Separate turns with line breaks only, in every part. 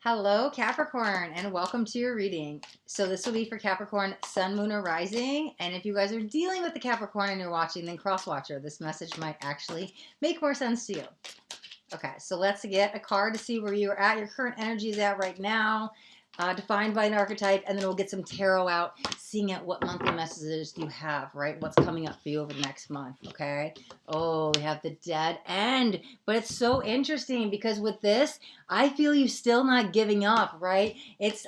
Hello, Capricorn, and welcome to your reading. So this will be for Capricorn, Sun, Moon, or Rising. And if you guys are dealing with the Capricorn and you're watching, then cross-watcher. This message might actually make more sense to you. Okay, so let's get a card to see where you're at, your current energy is at right now, defined by an archetype, and then we'll get some tarot out, seeing at what monthly messages you have, right? What's coming up for you over the next month, okay? Oh, we have the dead end, but it's so interesting because with this, I feel you still not giving up, right? It's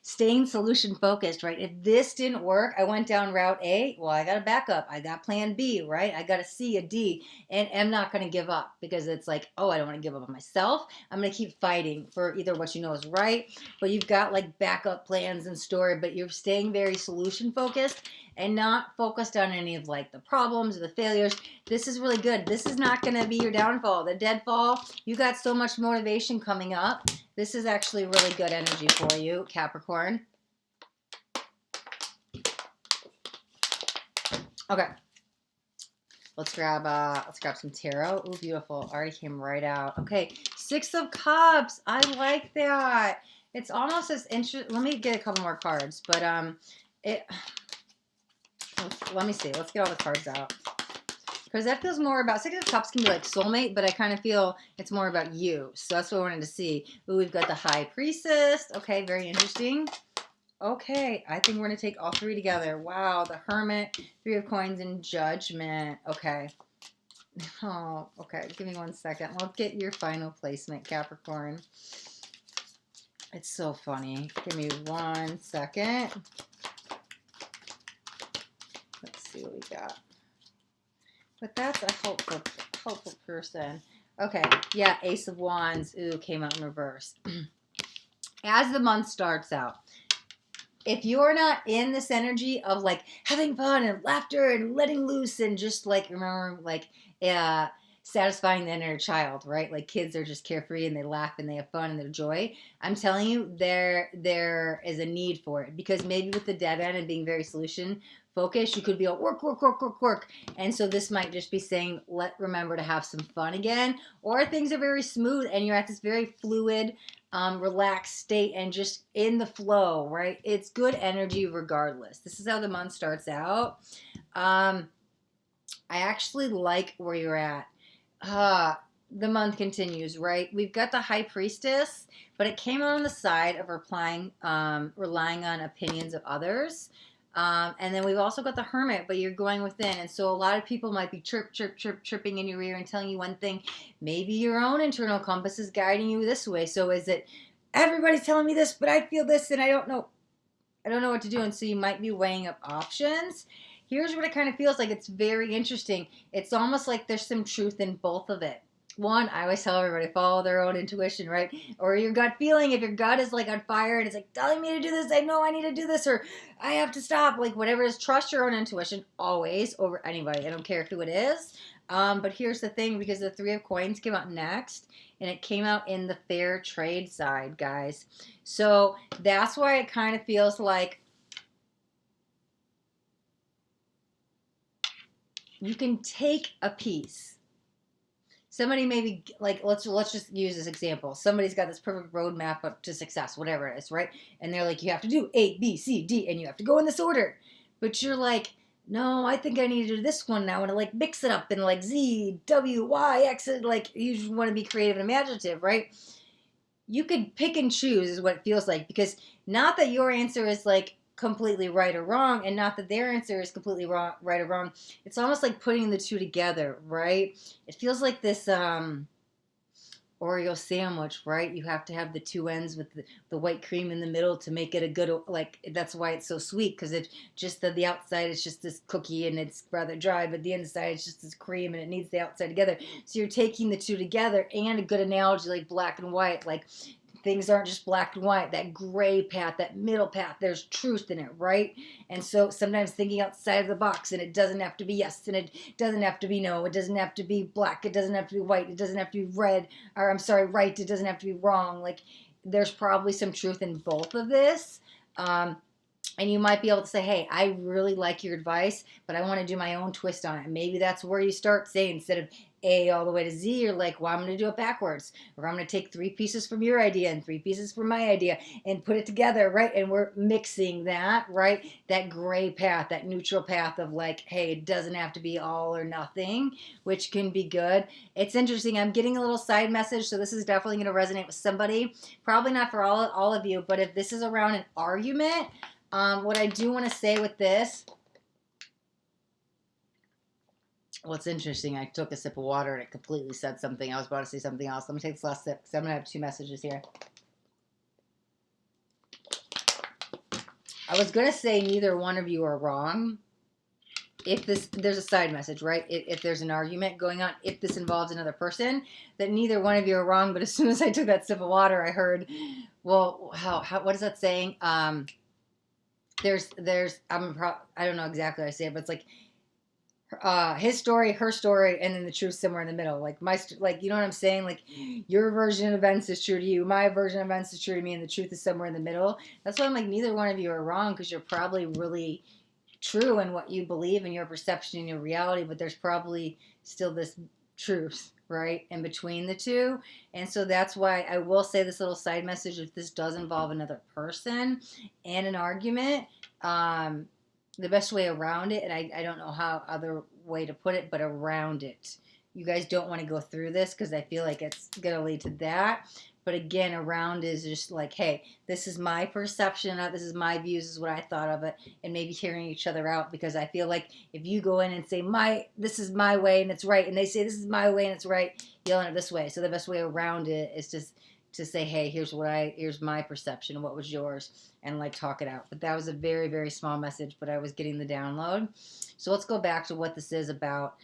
staying solution focused, right? If this didn't work, I went down route A, well, I got a backup. I got plan B, right? I got a C, a D, and I'm not going to give up because it's like, oh, I don't want to give up on myself. I'm going to keep fighting for either what you know is right, but you've got like backup plans in store, but you're staying very solution focused and not focused on any of like the problems or the failures. This is really good. This is not going to be your downfall. The deadfall, you got so much motivation coming up. This is actually really good energy for you, Capricorn. Okay. Let's grab some tarot. Oh, beautiful. Already came right out. Okay, Six of Cups. I like that. It's almost as interesting. Let me get a couple more cards, but let me see. Let's get all the cards out. Because that feels more about, Six of Cups can be like soulmate, but I kind of feel it's more about you. So that's what I wanted to see. Ooh, we've got the High Priestess. Okay, very interesting. Okay, I think we're going to take all three together. Wow, the Hermit, Three of Coins, and Judgment. Okay. Oh, okay. Give me 1 second. Let's get your final placement, Capricorn. It's so funny. Give me 1 second. Let's see what we got. But that's a hopeful person. Okay, yeah, Ace of Wands. Ooh, came out in reverse. As the month starts out, if you're not in this energy of like having fun and laughter and letting loose and just like, remember, like, satisfying the inner child, right? Like kids are just carefree and they laugh and they have fun and they're joy. I'm telling you, there is a need for it because maybe with the dead end and being very solution focused, you could be all work. And so this might just be saying, remember to have some fun again, or things are very smooth and you're at this very fluid, relaxed state and just in the flow, right? It's good energy regardless. This is how the month starts out. I actually like where you're at. The month continues, right? We've got the High Priestess, but it came out on the side of relying on opinions of others. And then we've also got the Hermit, but you're going within. And so a lot of people might be chirping in your ear and telling you one thing. Maybe your own internal compass is guiding you this way. So is it, everybody's telling me this, but I feel this and I don't know what to do. And so you might be weighing up options. Here's what it kind of feels like. It's very interesting. It's almost like there's some truth in both of it. One, I always tell everybody, follow their own intuition, right? Or your gut feeling. If your gut is like on fire and it's like telling me to do this, I know I need to do this, or I have to stop, like whatever it is, trust your own intuition always over anybody. I don't care who it is. But here's the thing, because the Three of Coins came out next, and it came out in the fair trade side, guys. So that's why it kind of feels like you can take a piece. Somebody maybe, like, let's just use this example. Somebody's got this perfect roadmap up to success, whatever it is, right? And they're like, you have to do A, B, C, D, and you have to go in this order. But you're like, no, I think I need to do this one now. I want to like mix it up and like Z, W, Y, X, like you just want to be creative and imaginative, right? You could pick and choose is what it feels like, because not that your answer is like completely right or wrong, and not that their answer is completely wrong, right or wrong. It's almost like putting the two together, right? It feels like this Oreo sandwich, right? You have to have the two ends with the white cream in the middle to make it a good, like, that's why it's so sweet, because it just the outside is just this cookie and it's rather dry, but the inside is just this cream and it needs the outside together. So you're taking the two together, and a good analogy like black and white, like things aren't just black and white, that gray path, that middle path, there's truth in it, right? And so sometimes thinking outside of the box, and it doesn't have to be yes, and it doesn't have to be no, it doesn't have to be black, it doesn't have to be white, it doesn't have to be red, or I'm sorry, right, it doesn't have to be wrong. Like, there's probably some truth in both of this. And you might be able to say, hey, I really like your advice, but I want to do my own twist on it. Maybe that's where you start saying, instead of A all the way to Z, you're like, well, I'm going to do it backwards. Or I'm going to take 3 pieces from your idea and 3 pieces from my idea and put it together, right? And we're mixing that, right? That gray path, that neutral path of like, hey, it doesn't have to be all or nothing, which can be good. It's interesting. I'm getting a little side message, so this is definitely going to resonate with somebody. Probably not for all of you, but if this is around an argument, what I do want to say with this, what's interesting, I took a sip of water and it completely said something. I was about to say something else. Let me take this last sip because I'm going to have 2 messages here. I was going to say neither one of you are wrong. If there's a side message, right? If there's an argument going on, if this involves another person, that neither one of you are wrong. But as soon as I took that sip of water, I heard, well, what is that saying? I don't know exactly how I say it, but it's like his story, her story, and then the truth somewhere in the middle. Like you know what I'm saying? Like your version of events is true to you, my version of events is true to me, and the truth is somewhere in the middle. That's why I'm like, neither one of you are wrong, because you're probably really true in what you believe in your perception and your reality, but there's probably still this truth, right, in between the two. And so that's why I will say this little side message: if this does involve another person and an argument, the best way around it, and I don't know how other way to put it, but around it. You guys don't want to go through this because I feel like it's going to lead to that. But again, around is just like, hey, this is my perception of it, this is my views, this is what I thought of it, and maybe hearing each other out, because I feel like if you go in and say, this is my way and it's right, and they say this is my way and it's right, you'll end up this way. So the best way around it is just to say, hey, here's my perception, what was yours, and like talk it out. But that was a very, very small message, but I was getting the download. So let's go back to what this is about.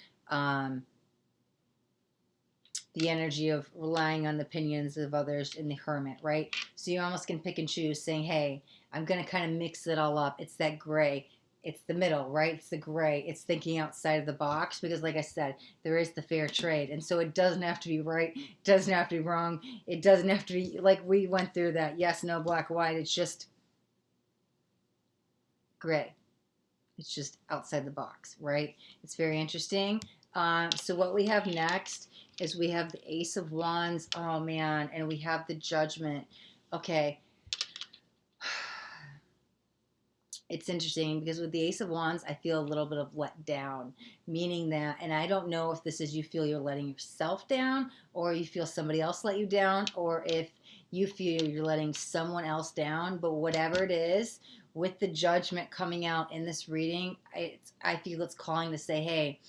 The energy of relying on the opinions of others in the Hermit, right? So you almost can pick and choose, saying, hey, I'm going to kind of mix it all up. It's that gray. It's the middle, right? It's the gray. It's thinking outside of the box, because like I said, there is the fair trade. And so it doesn't have to be right. It doesn't have to be wrong. It doesn't have to be, like we went through that. Yes, no, black, white. It's just gray. It's just outside the box, right? It's very interesting. So what we have next is we have the Ace of Wands. Oh, man. And we have the Judgment. Okay. It's interesting because with the Ace of Wands, I feel a little bit of let down, meaning that, and I don't know if this is you feel you're letting yourself down, or you feel somebody else let you down, or if you feel you're letting someone else down, but whatever it is, with the Judgment coming out in this reading, I feel it's calling to say, hey,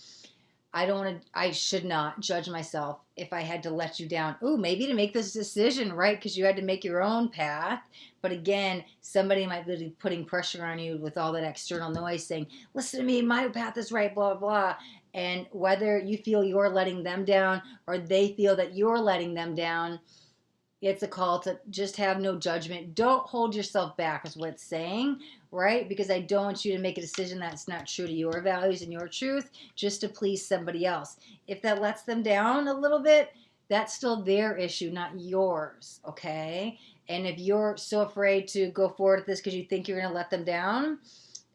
I should not judge myself if I had to let you down. Ooh, maybe to make this decision, right? Because you had to make your own path. But again, somebody might be putting pressure on you with all that external noise saying, listen to me, my path is right, blah, blah. And whether you feel you're letting them down or they feel that you're letting them down, it's a call to just have no judgment. Don't hold yourself back is what it's saying, right? Because I don't want you to make a decision that's not true to your values and your truth just to please somebody else. If that lets them down a little bit, that's still their issue, not yours, okay? And if you're so afraid to go forward with this because you think you're going to let them down,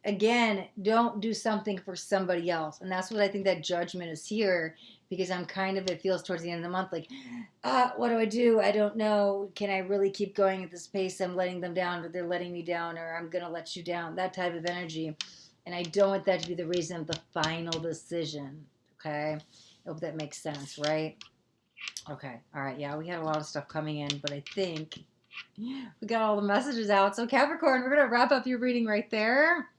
again, don't do something for somebody else. And that's what I think that Judgment is here, because I'm kind of, it feels towards the end of the month like, what do? I don't know. Can I really keep going at this pace? I'm letting them down, but they're letting me down, or I'm going to let you down. That type of energy. And I don't want that to be the reason of the final decision. Okay? I hope that makes sense, right? Okay. All right. Yeah, we had a lot of stuff coming in, but I think we got all the messages out. So Capricorn, we're going to wrap up your reading right there.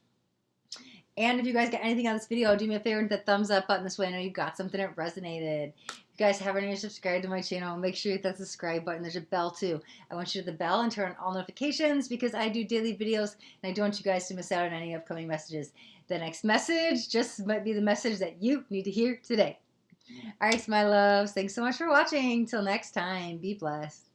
And if you guys got anything on this video, do me a favor and hit the thumbs up button. This way I know you got something that resonated. If you guys haven't already subscribed to my channel, make sure you hit that subscribe button. There's a bell too. I want you to hit the bell and turn on all notifications, because I do daily videos and I don't want you guys to miss out on any upcoming messages. The next message just might be the message that you need to hear today. All right, my loves. Thanks so much for watching. Till next time, be blessed.